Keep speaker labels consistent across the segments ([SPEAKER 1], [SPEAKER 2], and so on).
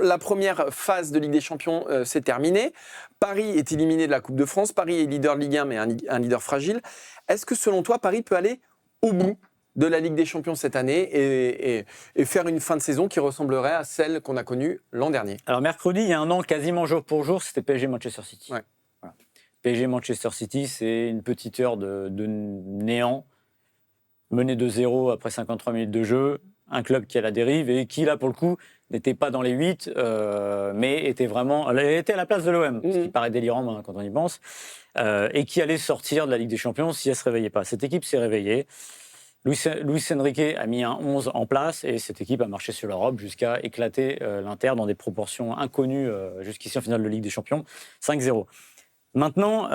[SPEAKER 1] La première phase de Ligue des Champions s'est terminée. Paris est éliminé de la Coupe de France. Paris est leader de Ligue 1, mais un leader fragile. Est-ce que, selon toi, Paris peut aller au bout de la Ligue des Champions cette année et faire une fin de saison qui ressemblerait à celle qu'on a connue l'an dernier?
[SPEAKER 2] Alors, mercredi, il y a un an, quasiment jour pour jour, c'était PSG-Manchester City.
[SPEAKER 1] Ouais.
[SPEAKER 2] Voilà. PSG-Manchester City, c'est une petite heure de néant, mené de 0 après 53 minutes de jeu, un club qui est à la dérive et qui, là, pour le coup, n'était pas dans les 8, mais était à la place de l'OM, ce qui paraît délirant quand on y pense, et qui allait sortir de la Ligue des Champions si elle ne se réveillait pas. Cette équipe s'est réveillée. Luis Enrique a mis un 11 en place et cette équipe a marché sur l'Europe jusqu'à éclater l'Inter dans des proportions inconnues jusqu'ici en finale de Ligue des Champions, 5-0. Maintenant,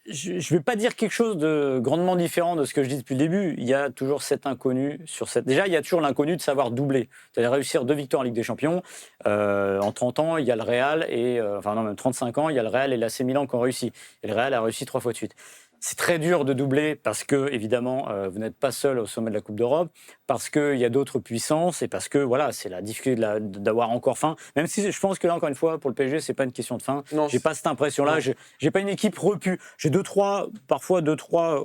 [SPEAKER 2] je ne vais pas dire quelque chose de grandement différent de ce que je dis depuis le début. Il y a toujours cet inconnu sur cette. Déjà, il y a toujours l'inconnu de savoir doubler. C'est-à-dire réussir 2 victoires en Ligue des Champions. En 30 ans, il y a le Real même 35 ans, il y a le Real et l'AC Milan qui ont réussi. Et le Real a réussi 3 fois de suite. C'est très dur de doubler parce que, évidemment, vous n'êtes pas seul au sommet de la Coupe d'Europe, parce qu'il y a d'autres puissances et parce que, voilà, c'est la difficulté d'avoir encore faim. Même si je pense que là, encore une fois, pour le PSG, c'est pas une question de faim.
[SPEAKER 1] Non,
[SPEAKER 2] j'ai pas cette impression-là. J'ai pas une équipe repue. J'ai parfois deux, trois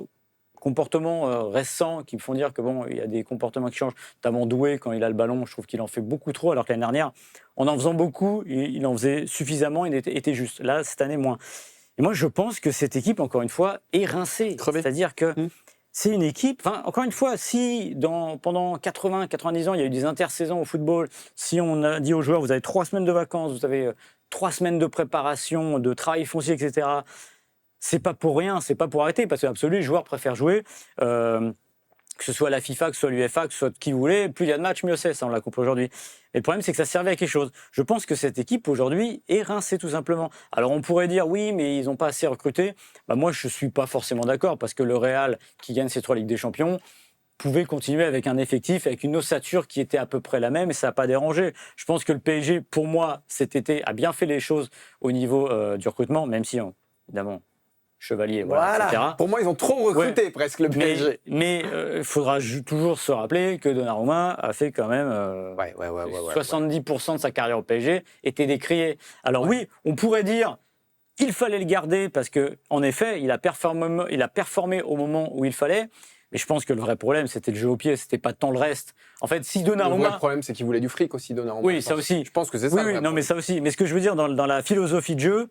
[SPEAKER 2] comportements récents qui me font dire que bon, il y a des comportements qui changent. Notamment Doué, quand il a le ballon, je trouve qu'il en fait beaucoup trop, alors que l'année dernière, en faisant beaucoup, il en faisait suffisamment, il était juste. Là, cette année, moins. Et moi, je pense que cette équipe, encore une fois, est rincée. C'est-à-dire que c'est une équipe... encore une fois, si pendant 80-90 ans, il y a eu des intersaisons au football, si on a dit aux joueurs, vous avez 3 semaines de vacances, vous avez 3 semaines de préparation, de travail foncier, etc., c'est pas pour rien, c'est pas pour arrêter, parce que absolument, les joueurs préfèrent jouer... que ce soit la FIFA, que ce soit l'UEFA, que ce soit qui vous voulez, plus il y a de matchs, mieux c'est, ça on l'a compris aujourd'hui. Et le problème, c'est que ça servait à quelque chose. Je pense que cette équipe, aujourd'hui, est rincée tout simplement. Alors on pourrait dire, oui, mais ils n'ont pas assez recruté. Moi, je ne suis pas forcément d'accord, parce que le Real, qui gagne ces 3 Ligues des Champions, pouvait continuer avec un effectif, avec une ossature qui était à peu près la même, et ça n'a pas dérangé. Je pense que le PSG, pour moi, cet été, a bien fait les choses au niveau du recrutement, même si, évidemment... Chevalier, voilà, etc.
[SPEAKER 1] Pour moi, ils ont trop recruté presque le PSG.
[SPEAKER 2] Mais il faudra toujours se rappeler que Donnarumma a fait quand même 70% de sa carrière au PSG était décrié. Alors oui, on pourrait dire il fallait le garder parce que en effet, il a performé au moment où il fallait. Mais je pense que le vrai problème, c'était le jeu au pied, c'était pas tant le reste. En fait, si Donnarumma...
[SPEAKER 1] Le vrai problème, c'est qu'il voulait du fric aussi, Donnarumma.
[SPEAKER 2] Oui, ça aussi.
[SPEAKER 1] Je pense que c'est ça.
[SPEAKER 2] Oui, non, mais ça aussi. Mais ce que je veux dire, dans la philosophie de jeu...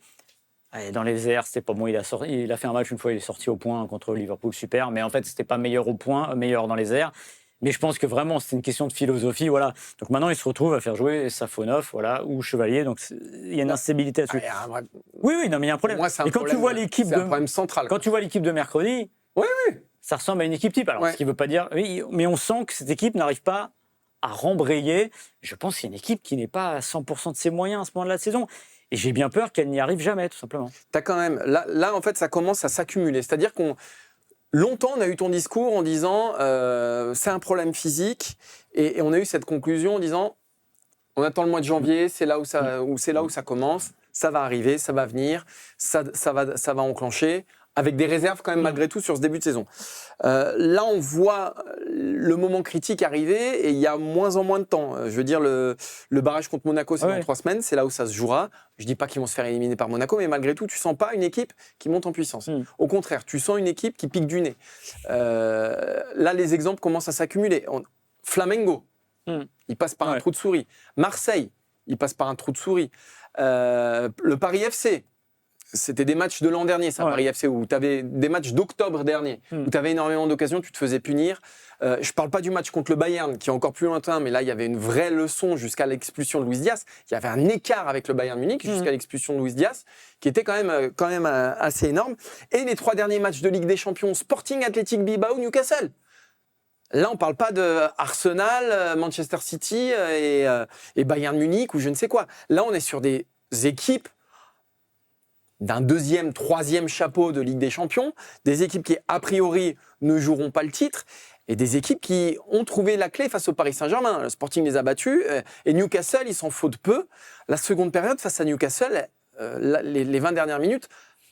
[SPEAKER 2] Dans les airs, c'était pas bon. Il a fait un match une fois, il est sorti au point contre Liverpool, super. Mais en fait, c'était pas meilleur au point, meilleur dans les airs. Mais je pense que vraiment, c'est une question de philosophie, voilà. Donc maintenant, il se retrouve à faire jouer Safonov, voilà, ou Chevalier. Donc il y a une instabilité là-dessus. Oui, non, mais il y a un problème.
[SPEAKER 1] Moi,
[SPEAKER 2] et quand tu vois l'équipe
[SPEAKER 1] c'est un problème central.
[SPEAKER 2] Quand tu vois l'équipe de mercredi, ça ressemble à une équipe type. Alors, ce qui veut pas dire, oui, mais on sent que cette équipe n'arrive pas à rembrayer. Je pense qu'il y a une équipe qui n'est pas à 100% de ses moyens à ce moment de la saison. Et j'ai bien peur qu'elle n'y arrive jamais, tout simplement.
[SPEAKER 1] T'as quand même... Là, en fait, ça commence à s'accumuler. C'est-à-dire longtemps, on a eu ton discours en disant c'est un problème physique. Et on a eu cette conclusion en disant on attend le mois de janvier, c'est là où ça commence. Ça va arriver, ça va venir, ça va enclencher. Avec des réserves quand même malgré tout sur ce début de saison. Là, on voit le moment critique arriver et il y a moins en moins de temps. Je veux dire, le barrage contre Monaco, c'est dans 3 semaines, c'est là où ça se jouera. Je dis pas qu'ils vont se faire éliminer par Monaco, mais malgré tout, tu sens pas une équipe qui monte en puissance. Au contraire, tu sens une équipe qui pique du nez. Là, les exemples commencent à s'accumuler. Flamengo, il passe par un trou de souris. Marseille, il passe par un trou de souris. Le Paris FC, c'était des matchs de l'an dernier, ça, Paris FC, où tu avais des matchs d'octobre dernier, où tu avais énormément d'occasions, tu te faisais punir. Je ne parle pas du match contre le Bayern, qui est encore plus lointain, mais là, il y avait une vraie leçon jusqu'à l'expulsion de Luis Diaz. Il y avait un écart avec le Bayern Munich jusqu'à l'expulsion de Luis Diaz, qui était quand même assez énorme. Et les 3 derniers matchs de Ligue des Champions, Sporting, Athletic Bilbao, Newcastle. Là, on ne parle pas de Arsenal, Manchester City et Bayern Munich ou je ne sais quoi. Là, on est sur des équipes d'un 2e, 3e chapeau de Ligue des Champions, des équipes qui, a priori, ne joueront pas le titre, et des équipes qui ont trouvé la clé face au Paris Saint-Germain. Le Sporting les a battus, et Newcastle, il s'en faut de peu. La seconde période, face à Newcastle, les 20 dernières minutes,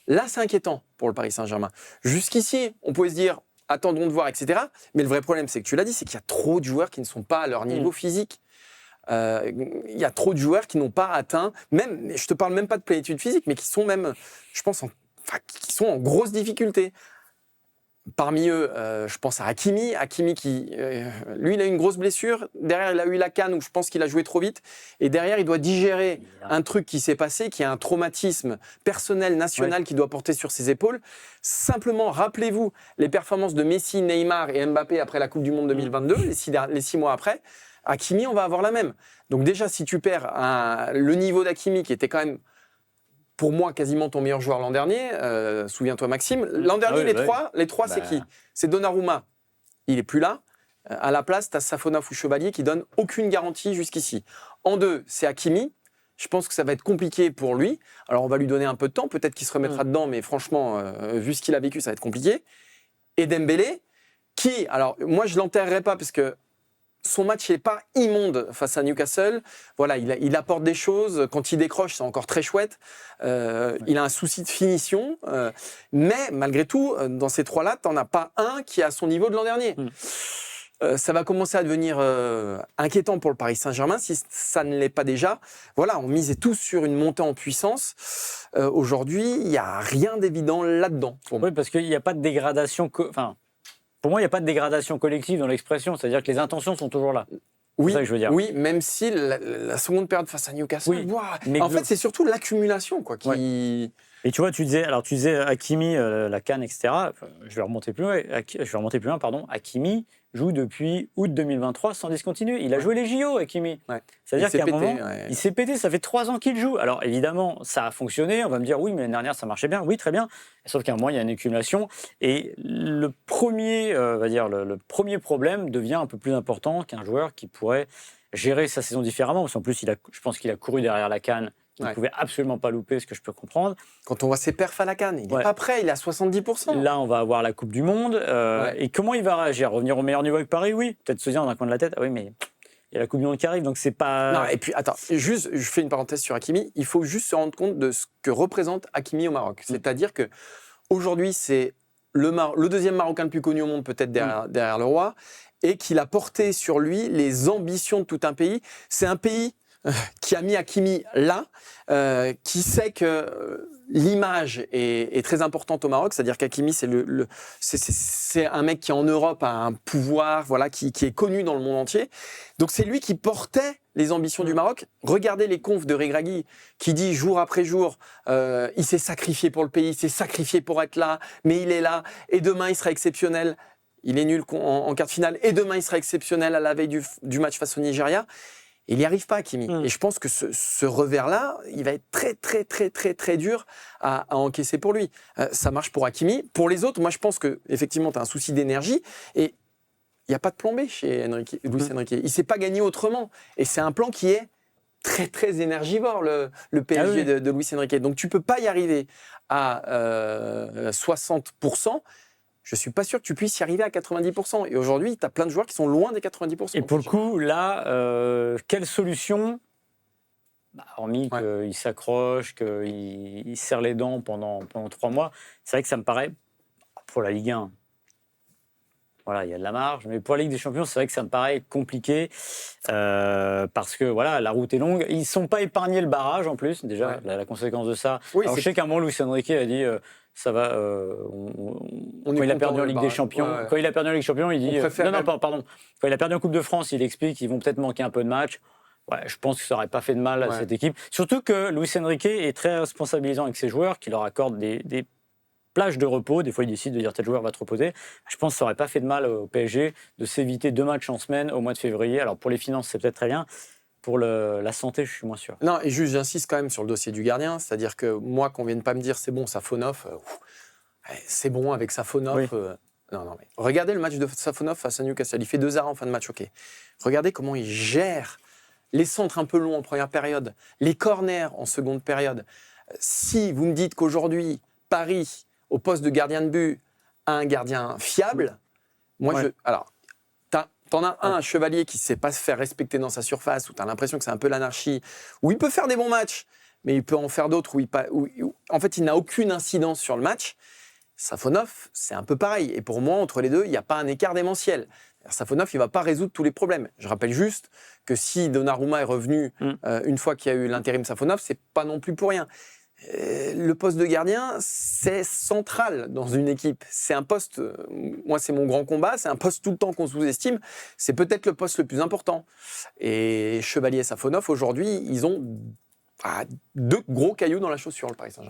[SPEAKER 1] là, c'est inquiétant pour le Paris Saint-Germain. Jusqu'ici, on pouvait se dire, attendons de voir, etc. Mais le vrai problème, c'est que tu l'as dit, c'est qu'il y a trop de joueurs qui ne sont pas à leur niveau physique. Il y a trop de joueurs qui n'ont pas atteint, même, je te parle même pas de plénitude physique, mais qui sont même, je pense, qui sont en grosse difficulté. Parmi eux, je pense à Hakimi. Hakimi qui, lui, il a eu une grosse blessure. Derrière, il a eu la canne où je pense qu'il a joué trop vite. Et derrière, il doit digérer un truc qui s'est passé, qui est un traumatisme personnel, national, qu'il doit porter sur ses épaules. Simplement, rappelez-vous les performances de Messi, Neymar et Mbappé après la Coupe du Monde 2022, les 6 mois après. Hakimi, on va avoir la même. Donc déjà, si tu perds le niveau d'Hakimi, qui était quand même, pour moi, quasiment ton meilleur joueur l'an dernier. Souviens-toi, Maxime. L'an dernier, les trois, c'est qui? C'est Donnarumma. Il n'est plus là. À la place, tu as Safonov ou Chevalier qui donnent aucune garantie jusqu'ici. En 2, c'est Hakimi. Je pense que ça va être compliqué pour lui. Alors, on va lui donner un peu de temps. Peut-être qu'il se remettra dedans, mais franchement, vu ce qu'il a vécu, ça va être compliqué. Et Dembélé, qui, alors, moi, je ne l'enterrerai pas parce que son match n'est pas immonde face à Newcastle. Voilà, il apporte des choses. Quand il décroche, c'est encore très chouette. Il a un souci de finition. Mais malgré tout, dans ces trois-là, tu n'en as pas un qui est à son niveau de l'an dernier. Ça va commencer à devenir inquiétant pour le Paris Saint-Germain, si ça ne l'est pas déjà. Voilà, on misait tous sur une montée en puissance. Aujourd'hui, il n'y a rien d'évident là-dedans.
[SPEAKER 2] Oui, parce qu'il n'y a pas de dégradation... Pour moi, il n'y a pas de dégradation collective dans l'expression, c'est-à-dire que les intentions sont toujours là.
[SPEAKER 1] Oui,
[SPEAKER 2] c'est ça que je veux dire.
[SPEAKER 1] Oui, même si la seconde période face à Newcastle,
[SPEAKER 2] mais
[SPEAKER 1] en fait, c'est surtout l'accumulation qui...
[SPEAKER 2] Ouais. Et tu vois, tu disais Hakimi, la CAN, etc. Je vais remonter plus loin. Hakimi joue depuis août 2023 sans discontinuer. Il a joué les JO, Hakimi. Ouais. C'est-à-dire qu'à un moment, il s'est pété. Ça fait 3 ans qu'il joue. Alors évidemment, ça a fonctionné. On va me dire, oui, mais l'année dernière, ça marchait bien. Oui, très bien. Sauf qu'à un moment, il y a une accumulation. Et le premier problème devient un peu plus important qu'un joueur qui pourrait gérer sa saison différemment. Parce qu'en plus, je pense qu'il a couru derrière la CAN. Il ne pouvait absolument pas louper, ce que je peux comprendre.
[SPEAKER 1] Quand on voit ses perfs à la CAN, il n'est pas prêt, il est à 70%.
[SPEAKER 2] Là, on va avoir la Coupe du Monde. Et comment il va réagir? Revenir au meilleur niveau avec Paris? Oui. Peut-être se dire dans un coin de la tête, ah oui, mais il y a la Coupe du Monde qui arrive, donc c'est pas...
[SPEAKER 1] Non, et puis, attends, juste, je fais une parenthèse sur Hakimi. Il faut juste se rendre compte de ce que représente Hakimi au Maroc. C'est-à-dire qu'aujourd'hui, c'est le deuxième Marocain le plus connu au monde, peut-être derrière le roi, et qu'il a porté sur lui les ambitions de tout un pays. C'est un pays qui a mis Hakimi là, qui sait que l'image est très importante au Maroc, c'est-à-dire qu'Hakimi, c'est un mec qui en Europe a un pouvoir, voilà, qui est connu dans le monde entier. Donc c'est lui qui portait les ambitions du Maroc. Regardez les confs de Regragui qui dit jour après jour, il s'est sacrifié pour le pays, il s'est sacrifié pour être là, mais il est là, et demain il sera exceptionnel. Il est nul en quart de finale, et demain il sera exceptionnel à la veille du match face au Nigeria. Il n'y arrive pas, Hakimi. Et je pense que ce revers-là, il va être très, très, très, très, très dur à encaisser pour lui. Ça marche pour Hakimi. Pour les autres, moi, je pense qu'effectivement, tu as un souci d'énergie. Et il n'y a pas de plan B chez Luis Enrique. Il ne s'est pas gagné autrement. Et c'est un plan qui est très, très énergivore, le PSG de Luis Enrique. Donc, tu ne peux pas y arriver à 60%. Je ne suis pas sûr que tu puisses y arriver à 90%. Et aujourd'hui, tu as plein de joueurs qui sont loin des 90%.
[SPEAKER 2] Et pour le coup, là, quelle solution, hormis qu'il s'accroche, qu'il serre les dents pendant 3 mois, c'est vrai que ça me paraît, pour la Ligue 1, voilà, il y a de la marge, mais pour la Ligue des Champions, c'est vrai que ça me paraît compliqué, parce que voilà, la route est longue. Ils ne sont pas épargnés le barrage, en plus, déjà, la conséquence de ça.
[SPEAKER 1] Oui,
[SPEAKER 2] alors, je sais qu'à un moment, Luis Enrique a dit... ça va. Quand il a perdu en Ligue des Champions, quand il a perdu en Ligue des Champions, il dit pardon. Quand il a perdu en Coupe de France, il explique qu'ils vont peut-être manquer un peu de match. Ouais, je pense que ça n'aurait pas fait de mal à cette équipe. Surtout que Luis Enrique est très responsabilisant avec ses joueurs, qui leur accorde des plages de repos. Des fois, il décide de dire tel joueur va te reposer. Je pense que ça n'aurait pas fait de mal au PSG de s'éviter 2 matchs en semaine au mois de février. Alors pour les finances, c'est peut-être très bien. Pour la santé, je suis moins sûr.
[SPEAKER 1] Non, et juste, j'insiste quand même sur le dossier du gardien. C'est-à-dire que moi, qu'on ne vienne pas me dire c'est bon, Safonov, c'est bon avec Safonov. Oui. Non, mais regardez le match de Safonov face à Newcastle. Il fait 2 arrêts en fin de match, ok. Regardez comment il gère les centres un peu longs en première période, les corners en seconde période. Si vous me dites qu'aujourd'hui, Paris, au poste de gardien de but, a un gardien fiable, moi, alors, t'en as un Chevalier qui ne sait pas se faire respecter dans sa surface, où tu as l'impression que c'est un peu l'anarchie, où il peut faire des bons matchs, mais il peut en faire d'autres où en fait, il n'a aucune incidence sur le match. Safonov, c'est un peu pareil. Et pour moi, entre les deux, il n'y a pas un écart démentiel. Safonov, il ne va pas résoudre tous les problèmes. Je rappelle juste que si Donnarumma est revenu une fois qu'il y a eu l'intérim Safonov, c'est pas non plus pour rien. Le poste de gardien, c'est central dans une équipe. C'est un poste, moi c'est mon grand combat, c'est un poste tout le temps qu'on sous-estime. C'est peut-être le poste le plus important. Et Chevalier et Safonov, aujourd'hui, ils ont 2 gros cailloux dans la chaussure, le Paris Saint-Germain.